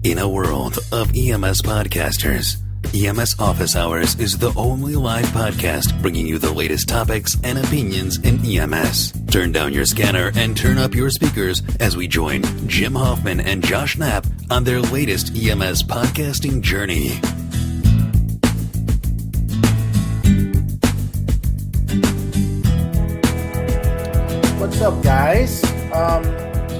In a world of EMS podcasters, EMS Office Hours is the only live podcast bringing you the latest topics and opinions in EMS. Turn down your scanner and turn up your speakers as we join Jim Hoffman and Josh Knapp on their latest EMS podcasting journey. What's up, guys?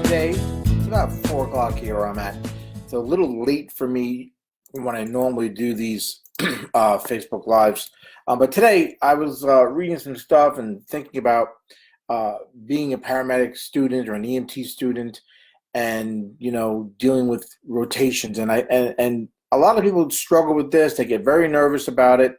Today, it's about 4 o'clock here where I'm at. It's a little late for me when I normally do these Facebook Lives. But today, I was reading some stuff and thinking about being a paramedic student or an EMT student and, you know, dealing with rotations. And a lot of people struggle with this. They get very nervous about it.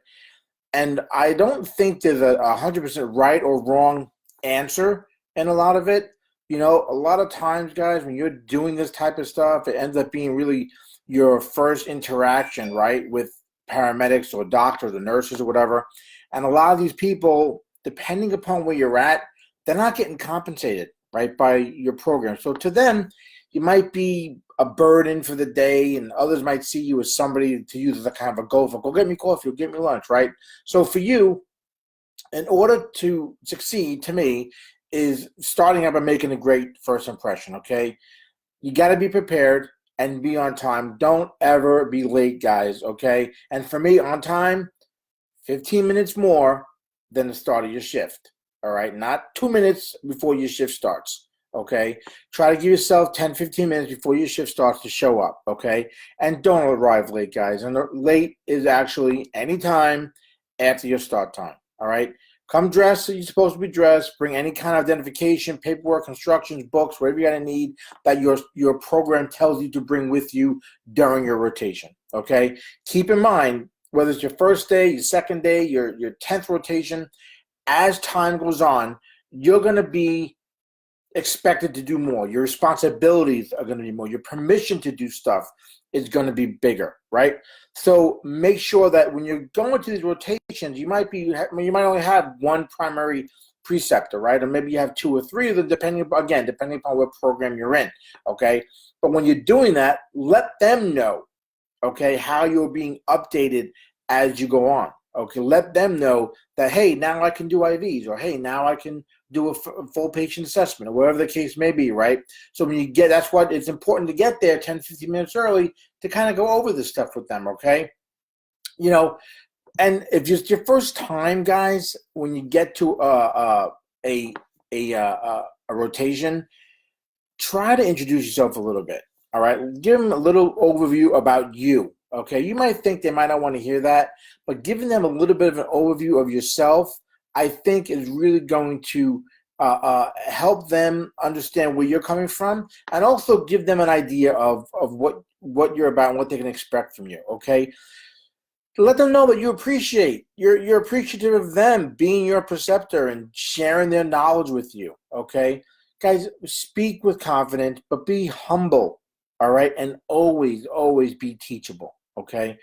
And I don't think there's a 100% right or wrong answer in a lot of it. You know, a lot of times, guys, when you're doing this type of stuff, it ends up being really your first interaction, right, with paramedics or doctors or nurses or whatever. And a lot of these people, depending upon where you're at, they're not getting compensated, right, by your program. So to them, you might be a burden for the day, and others might see you as somebody to use as a kind of a go get me coffee or get me lunch, right? So for you, in order to succeed, to me, is starting up and making a great first impression, okay? You got to be prepared and be on time. Don't ever be late, guys, okay? And for me, on time, 15 minutes more than the start of your shift, all right? Not 2 minutes before your shift starts, okay? Try to give yourself 10, 15 minutes before your shift starts to show up, okay? And don't arrive late, guys. And late is actually any time after your start time, all right? Come dressed so you're supposed to be dressed. Bring any kind of identification, paperwork, instructions, books, whatever you're going to need that your program tells you to bring with you during your rotation, okay? Keep in mind, whether it's your first day, your second day, your 10th rotation, as time goes on, you're going to be expected to do more. Your responsibilities are going to be more. Your permission to do stuff is going to be bigger, right? So make sure that when you're going to these rotations, you might only have one primary preceptor, right? Or maybe you have 2 or 3 of them, depending upon what program you're in, okay? But when you're doing that, let them know, okay, how you're being updated as you go on. Okay, let them know that, hey, now I can do IVs, or hey, now I can do a full patient assessment, or whatever the case may be, right? So when you that's what it's important to get there 10, 15 minutes early to kind of go over this stuff with them, okay? You know, and if it's your first time, guys, when you get to a rotation, try to introduce yourself a little bit, all right? Give them a little overview about you. Okay, you might think they might not want to hear that, but giving them a little bit of an overview of yourself, I think, is really going to help them understand where you're coming from, and also give them an idea of what you're about and what they can expect from you. Okay, let them know that you're appreciative of them being your preceptor and sharing their knowledge with you. Okay, guys, speak with confidence, but be humble. All right, and always be teachable, okay?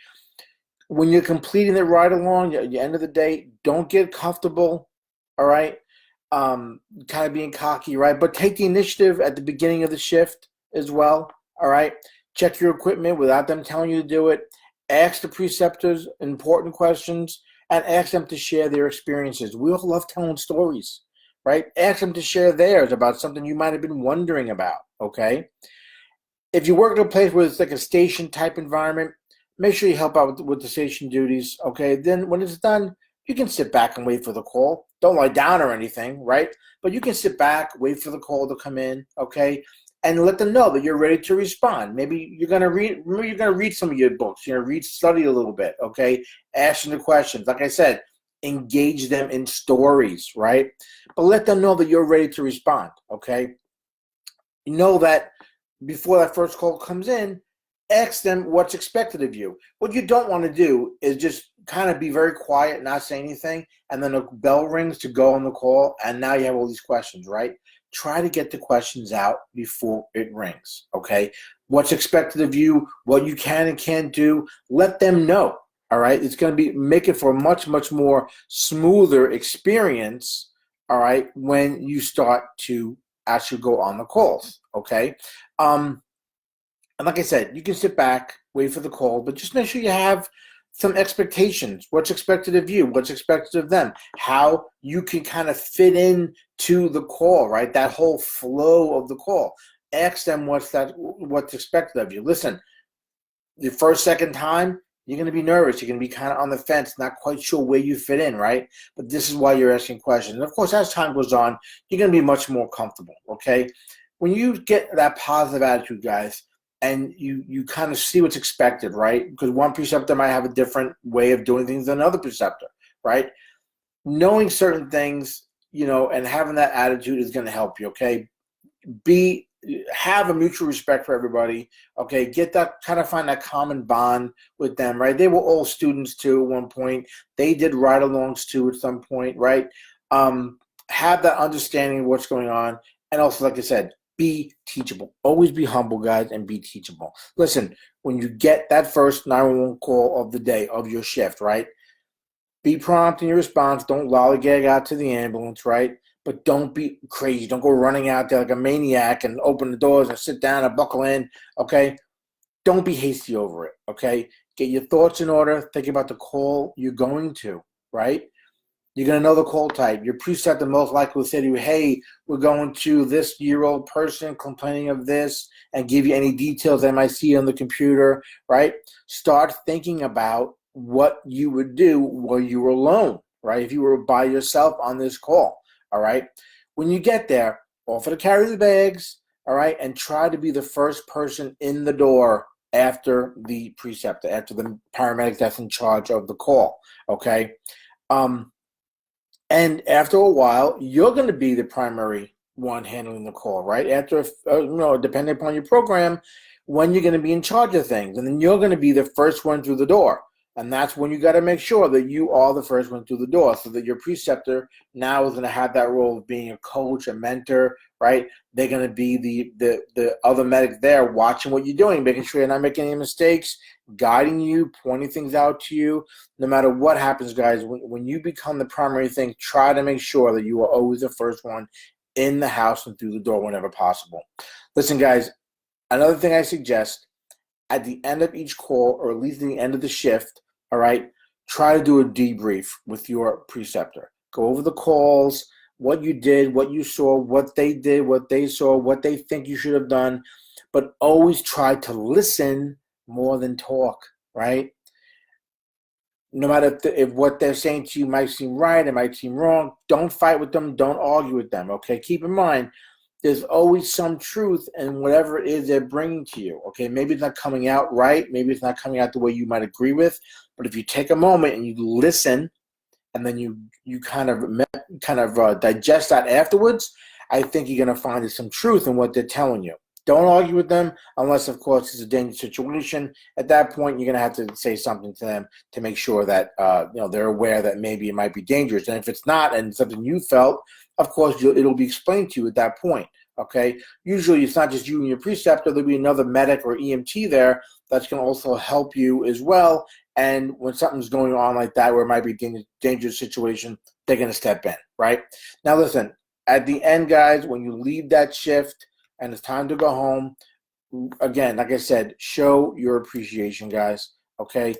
When you're completing the ride along, at the end of the day, don't get comfortable, all right? Kind of being cocky, right? But take the initiative at the beginning of the shift as well, all right? Check your equipment without them telling you to do it. Ask the preceptors important questions and ask them to share their experiences. We all love telling stories, right? Ask them to share theirs about something you might have been wondering about, okay? If you work at a place where it's like a station type environment, make sure you help out with the station duties, okay? Then when it's done, you can sit back and wait for the call. Don't lie down or anything, right? But you can sit back, wait for the call to come in, okay? And let them know that you're ready to respond. Maybe you're gonna read some of your books, study a little bit, okay? Ask them the questions. Like I said, engage them in stories, right? But let them know that you're ready to respond, okay? You know that before that first call comes in, ask them what's expected of you. What you don't want to do is just kind of be very quiet, not say anything, and then a bell rings to go on the call, and now you have all these questions, right? Try to get the questions out before it rings, okay? What's expected of you, what you can and can't do, let them know, all right? It's going to make it for a much, much more smoother experience, all right, when you start to actually go on the calls, okay? And like I said, you can sit back, wait for the call, but just make sure you have some expectations. What's expected of you? What's expected of them? How you can kind of fit in to the call, right? That whole flow of the call. Ask them what's expected of you. Listen, the first, second time, you're going to be nervous. You're going to be kind of on the fence, not quite sure where you fit in, right? But this is why you're asking questions. And of course, as time goes on, you're going to be much more comfortable, okay? When you get that positive attitude, guys, and you kind of see what's expected, right? Because one preceptor might have a different way of doing things than another preceptor, right? Knowing certain things, and having that attitude is going to help you, okay? Have a mutual respect for everybody, okay? Find that common bond with them, right? They were all students too at one point. They did ride-alongs too at some point, right? Have that understanding of what's going on, and also, like I said, be teachable. Always be humble, guys, and be teachable. Listen, when you get that first 911 call of the day, of your shift, right? Be prompt in your response. Don't lollygag out to the ambulance, right? But don't be crazy. Don't go running out there like a maniac and open the doors and sit down and buckle in, okay? Don't be hasty over it, okay? Get your thoughts in order. Think about the call you're going to, right? You're going to know the call type. Your preceptor most likely will say to you, hey, we're going to this year-old person complaining of this, and give you any details they might see on the computer, right? Start thinking about what you would do while you were alone, right? If you were by yourself on this call, all right? When you get there, offer to carry the bags, all right? And try to be the first person in the door after the preceptor, after the paramedic that's in charge of the call, okay? And after a while, you're going to be the primary one handling the call, right? After, depending upon your program, when you're going to be in charge of things. And then you're going to be the first one through the door. And that's when you got to make sure that you are the first one through the door, so that your preceptor now is going to have that role of being a coach, a mentor, right? They're going to be the other medic there watching what you're doing, making sure you're not making any mistakes, guiding you, pointing things out to you. No matter what happens, guys, when you become the primary thing, try to make sure that you are always the first one in the house and through the door whenever possible. Listen, guys, another thing I suggest, at the end of each call, or at least at the end of the shift, all right, try to do a debrief with your preceptor. Go over the calls, what you did, what you saw, what they did, what they saw, what they think you should have done, but always try to listen more than talk, right? No matter if what they're saying to you might seem right, it might seem wrong, don't fight with them, don't argue with them, okay? Keep in mind, there's always some truth in whatever it is they're bringing to you, okay? Maybe it's not coming out right. Maybe it's not coming out the way you might agree with. But if you take a moment and you listen, and then you kind of digest that afterwards, I think you're going to find there's some truth in what they're telling you. Don't argue with them unless, of course, it's a dangerous situation. At that point, you're going to have to say something to them to make sure that they're aware that maybe it might be dangerous. And if it's not, and something you felt, of course, it'll be explained to you at that point. Okay. Usually, it's not just you and your preceptor. There'll be another medic or EMT there that's going to also help you as well. And when something's going on like that, where it might be a dangerous situation, they're going to step in. Right. Now, listen. At the end, guys, when you leave that shift and it's time to go home, again, like I said, show your appreciation, guys. Okay.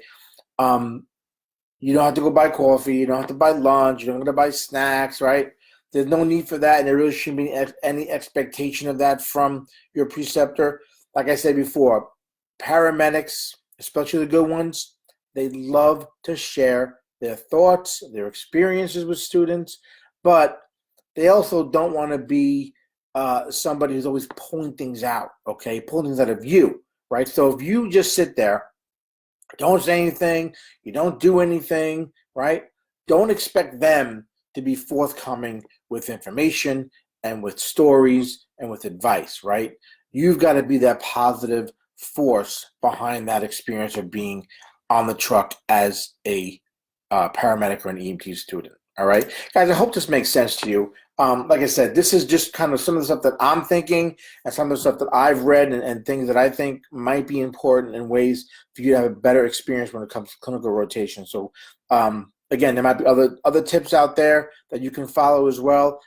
You don't have to go buy coffee. You don't have to buy lunch. You don't have to buy snacks, right? There's no need for that, and there really shouldn't be any expectation of that from your preceptor. Like I said before, paramedics, especially the good ones, they love to share their thoughts, their experiences with students, but they also don't want to be somebody who's always pulling things out, okay? Pulling things out of you, right? So if you just sit there, don't say anything, you don't do anything, right? Don't expect them to be forthcoming with information and with stories and with advice, right? You've got to be that positive force behind that experience of being on the truck as a paramedic or an EMT student, all right? Guys, I hope this makes sense to you. Like I said, this is just kind of some of the stuff that I'm thinking and some of the stuff that I've read and things that I think might be important in ways for you to have a better experience when it comes to clinical rotation. So, again, there might be other tips out there that you can follow as well.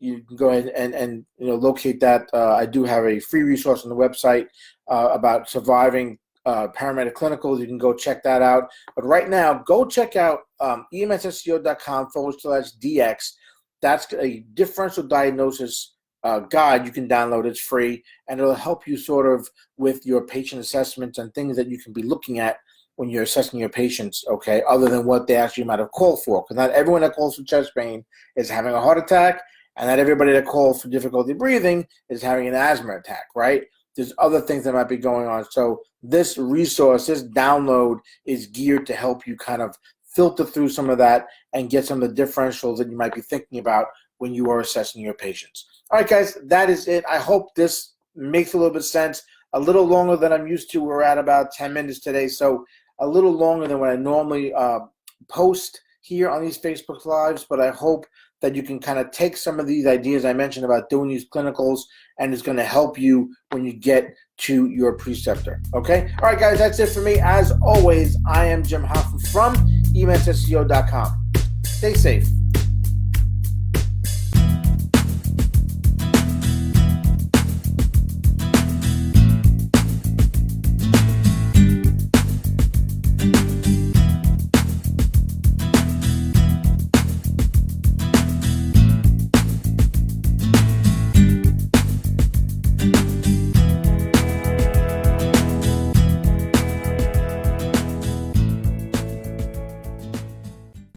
you can go ahead and locate that. I do have a free resource on the website about surviving paramedic clinicals. You can go check that out. But right now, go check out emsseo.com/DX. That's a differential diagnosis guide you can download. It's free, and it'll help you sort of with your patient assessments and things that you can be looking at when you're assessing your patients, okay, other than what they actually might have called for. Because not everyone that calls for chest pain is having a heart attack, and not everybody that calls for difficulty breathing is having an asthma attack, right? There's other things that might be going on. So this resource, this download is geared to help you kind of filter through some of that and get some of the differentials that you might be thinking about when you are assessing your patients. All right, guys, that is it. I hope this makes a little bit of sense. A little longer than I'm used to. We're at about 10 minutes today, so a little longer than what I normally post here on these Facebook Lives, but I hope that you can kind of take some of these ideas I mentioned about doing these clinicals, and it's going to help you when you get to your preceptor, okay? All right, guys, that's it for me. As always, I am Jim Hoffman from emsseo.com. Stay safe.